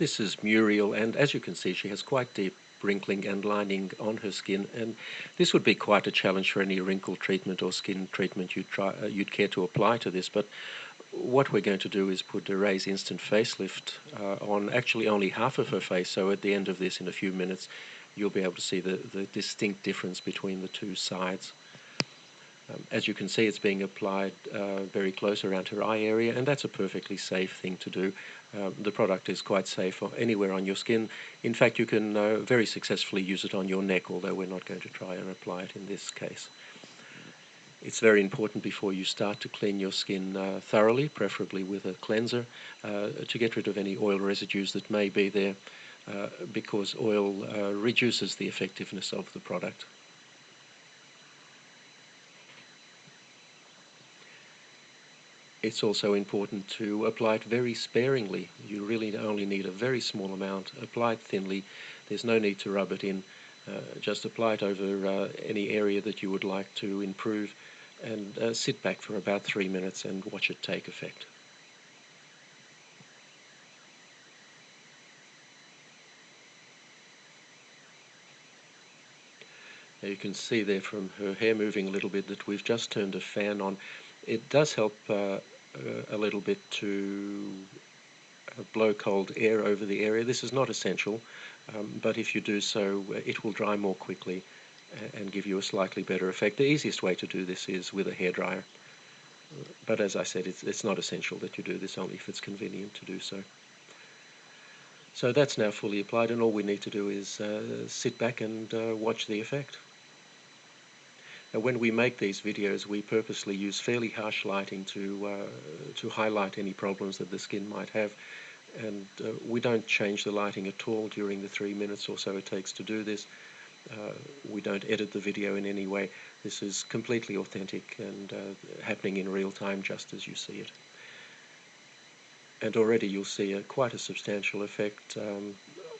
This is Muriel, and as you can see, she has quite deep wrinkling and lining on her skin, and this would be quite a challenge for any wrinkle treatment or skin treatment you'd care to apply to this. But what we're going to do is put a Raise Instant Facelift on actually only half of her face, so at the end of this, in a few minutes, you'll be able to see the distinct difference between the two sides. As you can see, it's being applied very close around her eye area, and that's a perfectly safe thing to do. The product is quite safe anywhere on your skin. In fact, you can very successfully use it on your neck, although we're not going to try and apply it in this case. It's very important before you start to clean your skin thoroughly, preferably with a cleanser, to get rid of any oil residues that may be there, because oil reduces the effectiveness of the product. It's also important to apply it very sparingly. You really only need a very small amount. Apply it thinly. There's no need to rub it in. Just apply it over any area that you would like to improve, and sit back for about 3 minutes and watch it take effect. Now you can see there from her hair moving a little bit that we've just turned a fan on. It does help a little bit to blow cold air over the area. This is not essential, but if you do so, it will dry more quickly and give you a slightly better effect. The easiest way to do this is with a hairdryer, but as I said, it's not essential that you do this, only if it's convenient to do so. So that's now fully applied, and all we need to do is sit back and watch the effect. Now, when we make these videos, we purposely use fairly harsh lighting to highlight any problems that the skin might have, and we don't change the lighting at all during the 3 minutes or so it takes to do this. We don't edit the video in any way. This is completely authentic and happening in real time just as you see it. And already you'll see quite a substantial effect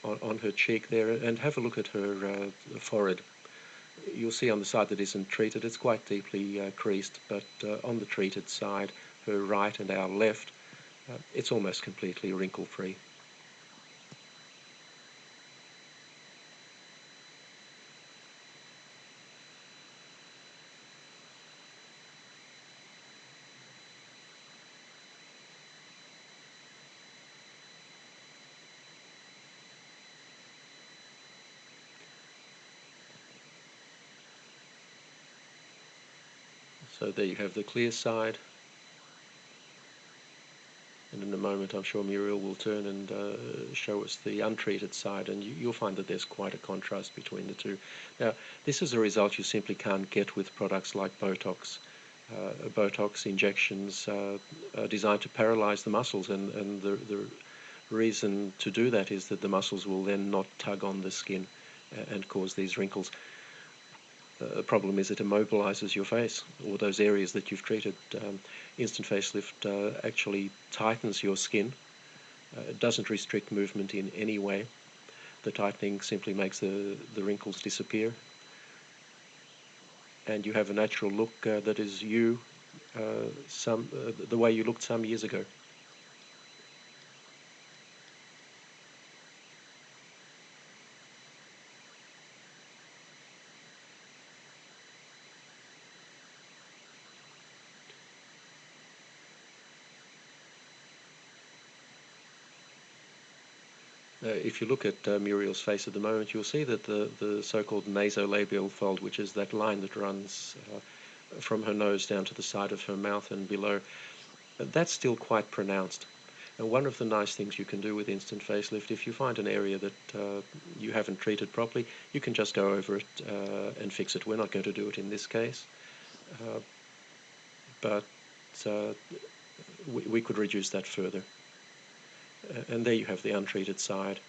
on her cheek there, and have a look at her forehead. You'll see on the side that isn't treated, it's quite deeply creased, but on the treated side, her right and our left, it's almost completely wrinkle-free. So there you have the clear side, and in a moment I'm sure Muriel will turn and show us the untreated side, and you'll find that there's quite a contrast between the two. Now, this is a result you simply can't get with products like Botox. Botox injections are designed to paralyze the muscles, and the reason to do that is that the muscles will then not tug on the skin and cause these wrinkles. The problem is it immobilizes your face, or those areas that you've treated. Instant facelift actually tightens your skin. It doesn't restrict movement in any way. The tightening simply makes the wrinkles disappear, and you have a natural look that is you, the way you looked some years ago. If you look at Muriel's face at the moment, you'll see that the so-called nasolabial fold, which is that line that runs from her nose down to the side of her mouth and below, that's still quite pronounced. And one of the nice things you can do with instant facelift, if you find an area that you haven't treated properly, you can just go over it and fix it. We're not going to do it in this case, but we could reduce that further. And there you have the untreated side.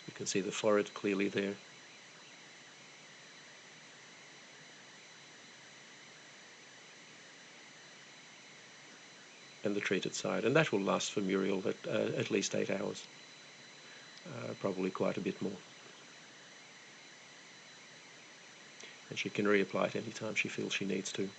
You can see the forehead clearly there. And the treated side. And that will last for Muriel at least 8 hours. Probably quite a bit more. and she can reapply it anytime she feels she needs to.